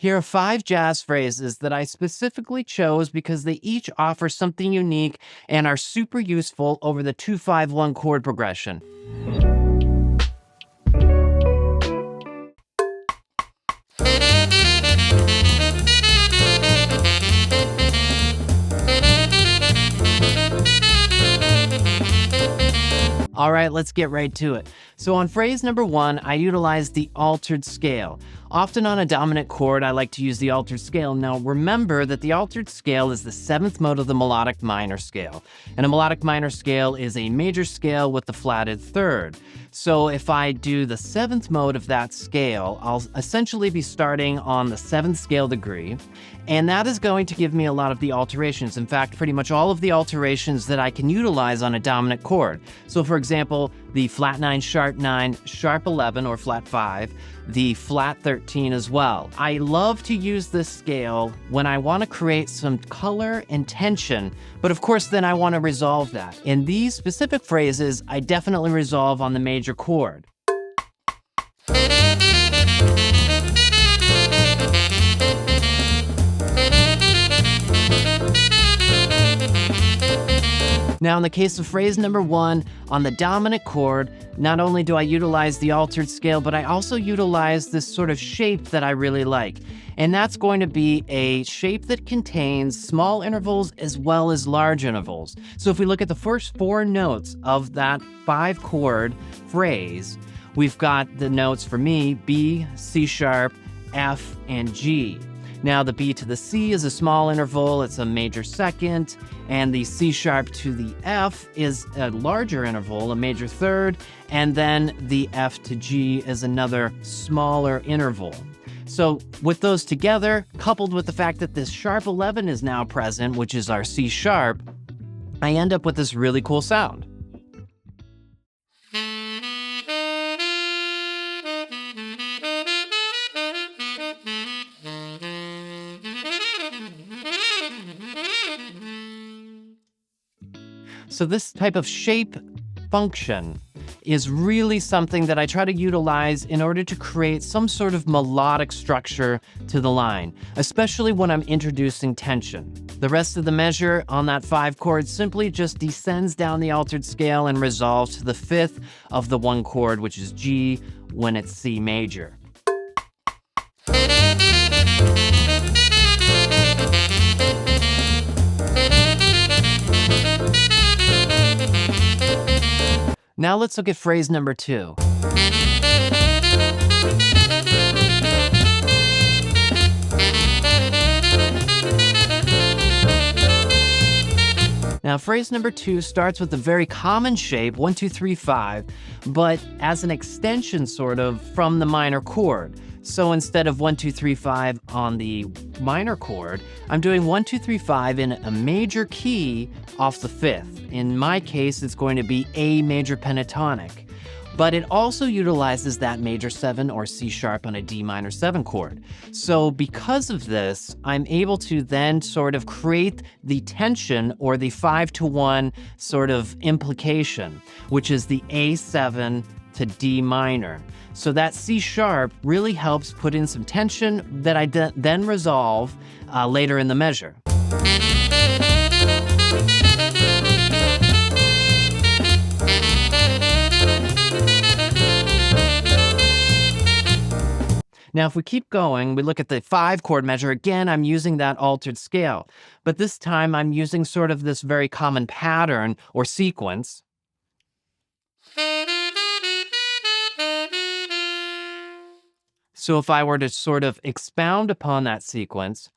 Here are 5 jazz phrases that I specifically chose because they each offer something unique and are super useful over the 2-5-1 chord progression. All right, let's get right to it. So on phrase number 1, I utilize the altered scale. Often on a dominant chord, I like to use the altered scale. Now remember that the altered scale is the 7th mode of the melodic minor scale. And a melodic minor scale is a major scale with the flatted 3rd. So if I do the 7th mode of that scale, I'll essentially be starting on the 7th scale degree. And that is going to give me a lot of the alterations. In fact, pretty much all of the alterations that I can utilize on a dominant chord. So for example, the flat 9, sharp 9, sharp 11 or flat 5, the flat 13 as well. I love to use this scale when I want to create some color and tension, but of course then I want to resolve that. In these specific phrases, I definitely resolve on the major chord. Now, in the case of phrase number 1, on the dominant chord, not only do I utilize the altered scale, but I also utilize this sort of shape that I really like. And that's going to be a shape that contains small intervals as well as large intervals. So if we look at the first 4 notes of that 5-chord phrase, we've got the notes for me, B, C sharp, F, and G. Now the B to the C is a small interval, it's a major second, and the C sharp to the F is a larger interval, a major 3rd, and then the F to G is another smaller interval. So with those together, coupled with the fact that this sharp 11 is now present, which is our C sharp, I end up with this really cool sound. So this type of shape function is really something that I try to utilize in order to create some sort of melodic structure to the line, especially when I'm introducing tension. The rest of the measure on that 5 chord simply just descends down the altered scale and resolves to the 5th of the 1 chord, which is G, when it's C major. Now let's look at phrase number 2. Now phrase number 2 starts with a very common shape, 1, 2, 3, 5, but as an extension sort of from the minor chord. So instead of 1, 2, 3, 5 on the minor chord, I'm doing 1, 2, 3, 5 in a major key off the 5th. In my case, it's going to be A major pentatonic. But it also utilizes that major 7 or C sharp on a D minor 7 chord. So because of this, I'm able to then sort of create the tension or the 5-to-1 sort of implication, which is the A7 to D minor. So that C sharp really helps put in some tension that I then resolve later in the measure. Now, if we keep going, we look at the 5-chord measure. Again, I'm using that altered scale, but this time I'm using sort of this very common pattern or sequence. So if I were to sort of expound upon that sequence,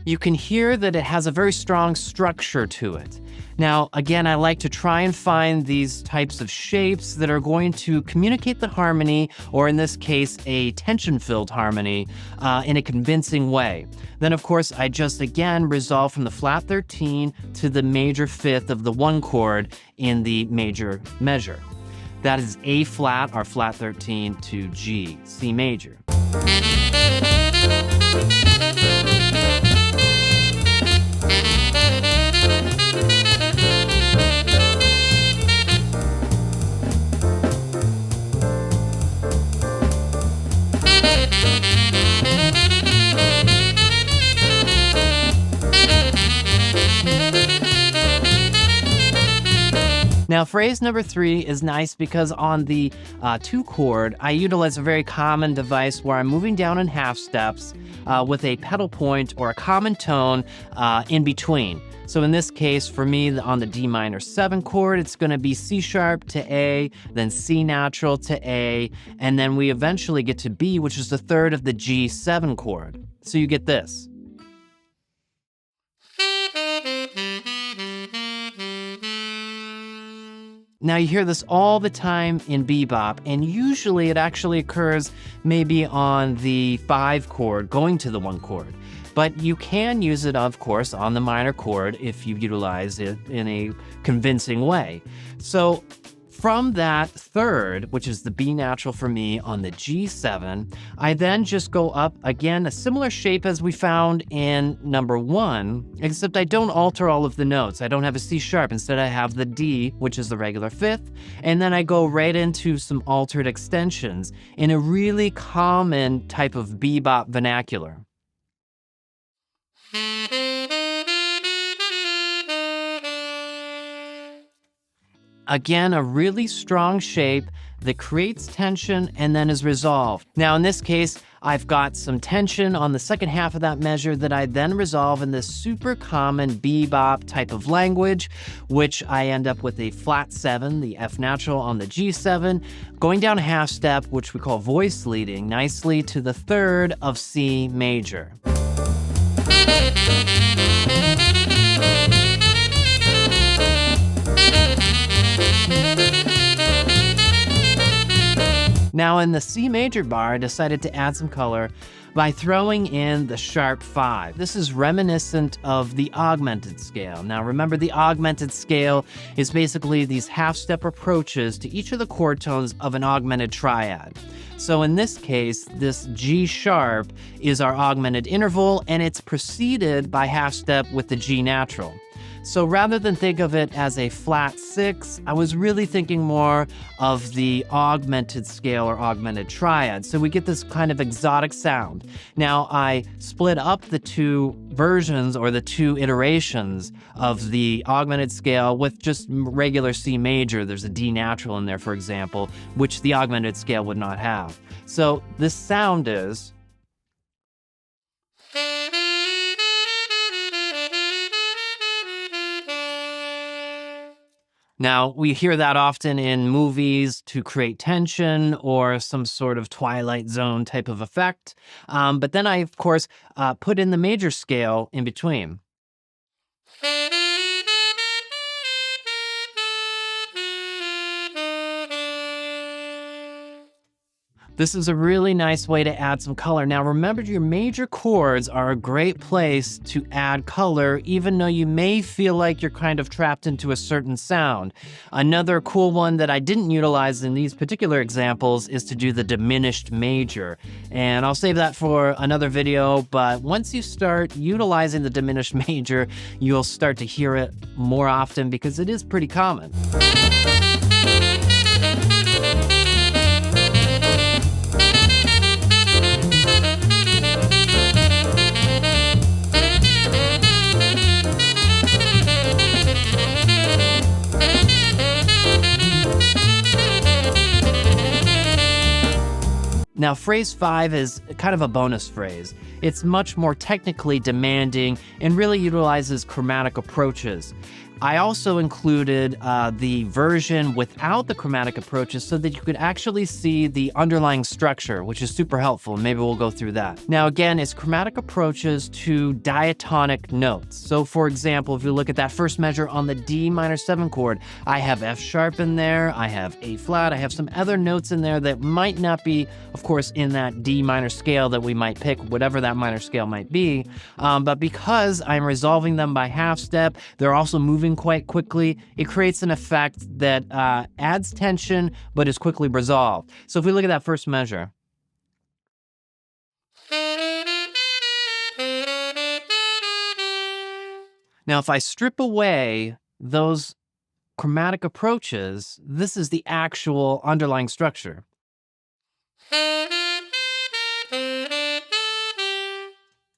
you can hear that it has a very strong structure to it. Now, again, I like to try and find these types of shapes that are going to communicate the harmony, or in this case, a tension-filled harmony, in a convincing way. Then, of course, I just, again, resolve from the flat 13 to the major 5th of the 1 chord in the major measure. That is A flat, or flat 13, to G, C major. Now, phrase number 3 is nice because on the 2 chord, I utilize a very common device where I'm moving down in half steps with a pedal point or a common tone in between. So in this case, for me, on the D minor 7 chord, it's going to be C sharp to A, then C natural to A, and then we eventually get to B, which is the third of the G7 chord. So you get this. Now you hear this all the time in bebop, and usually it actually occurs maybe on the 5 chord going to the 1 chord. But you can use it, of course, on the minor chord if you utilize it in a convincing way. So from that third, which is the B natural for me on the G7, I then just go up again, a similar shape as we found in number 1, except I don't alter all of the notes. I don't have a C sharp. Instead, I have the D, which is the regular 5th, and then I go right into some altered extensions in a really common type of bebop vernacular. Again, a really strong shape that creates tension and then is resolved. Now, in this case, I've got some tension on the second half of that measure that I then resolve in this super common bebop type of language, which I end up with a flat 7, the F natural on the G7, going down a half step, which we call voice leading, nicely to the third of C major. Now in the C major bar, I decided to add some color by throwing in the sharp 5. This is reminiscent of the augmented scale. Now remember, the augmented scale is basically these half-step approaches to each of the chord tones of an augmented triad. So in this case, this G sharp is our augmented interval, and it's preceded by half step with the G natural. So rather than think of it as a flat 6, I was really thinking more of the augmented scale or augmented triad. So we get this kind of exotic sound. Now I split up the 2 versions or the 2 iterations of the augmented scale with just regular C major. There's a D natural in there, for example, which the augmented scale would not have. So this sound is... Now, we hear that often in movies to create tension or some sort of Twilight Zone type of effect. But then I, of course, put in the major scale in between. This is a really nice way to add some color. Now remember, your major chords are a great place to add color, even though you may feel like you're kind of trapped into a certain sound. Another cool one that I didn't utilize in these particular examples is to do the diminished major. And I'll save that for another video, but once you start utilizing the diminished major, you'll start to hear it more often because it is pretty common. Now, phrase 5 is kind of a bonus phrase. It's much more technically demanding and really utilizes chromatic approaches. I also included the version without the chromatic approaches so that you could actually see the underlying structure, which is super helpful. Maybe we'll go through that. Now, again, it's chromatic approaches to diatonic notes. So, for example, if you look at that first measure on the D minor 7 chord, I have F sharp in there, I have A flat, I have some other notes in there that might not be, of course, in that D minor scale that we might pick, whatever that minor scale might be. But because I'm resolving them by half step, they're also moving quite quickly. It creates an effect that adds tension but is quickly resolved. So if we look at that first measure. Now if I strip away those chromatic approaches, this is the actual underlying structure.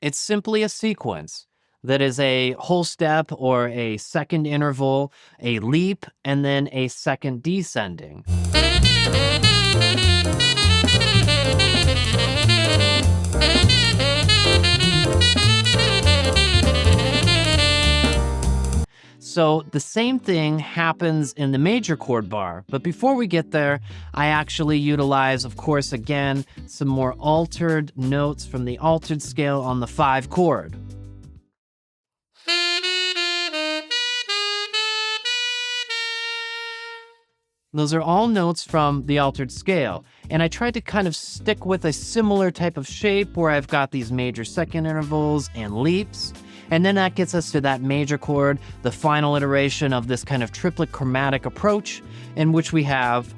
It's simply a sequence. that is a whole step or a second interval, a leap, and then a second descending. So the same thing happens in the major chord bar, but before we get there, I actually utilize, of course, again, some more altered notes from the altered scale on the 5 chord. Those are all notes from the altered scale, and I tried to kind of stick with a similar type of shape where I've got these major second intervals and leaps. And then that gets us to that major chord, the final iteration of this kind of triplet chromatic approach, in which we have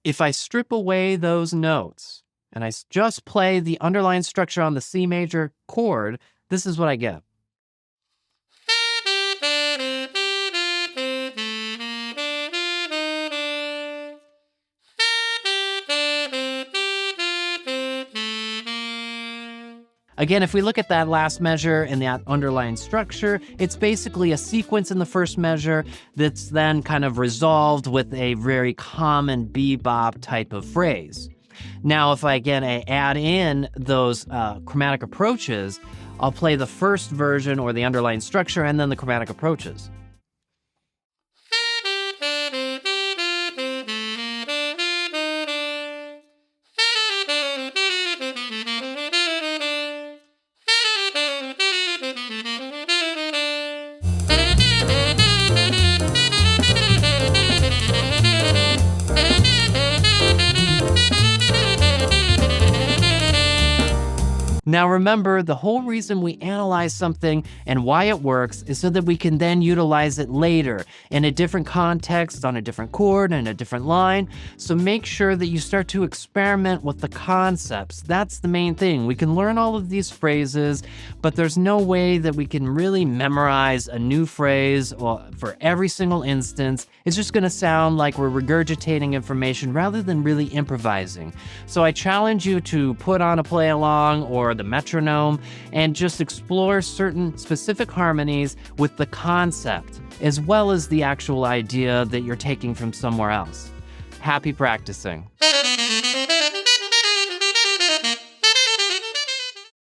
if I strip away those notes and I just play the underlying structure on the C major chord, this is what I get. Again, if we look at that last measure and that underlying structure, it's basically a sequence in the first measure that's then kind of resolved with a very common bebop type of phrase. Now, if I add in those chromatic approaches, I'll play the first version or the underlying structure and then the chromatic approaches. Now remember, the whole reason we analyze something and why it works is so that we can then utilize it later in a different context, on a different chord, and a different line. So make sure that you start to experiment with the concepts. That's the main thing. We can learn all of these phrases, but there's no way that we can really memorize a new phrase for every single instance. It's just going to sound like we're regurgitating information rather than really improvising. So I challenge you to put on a play along or the metronome and just explore certain specific harmonies with the concept as well as the actual idea that you're taking from somewhere else. Happy practicing.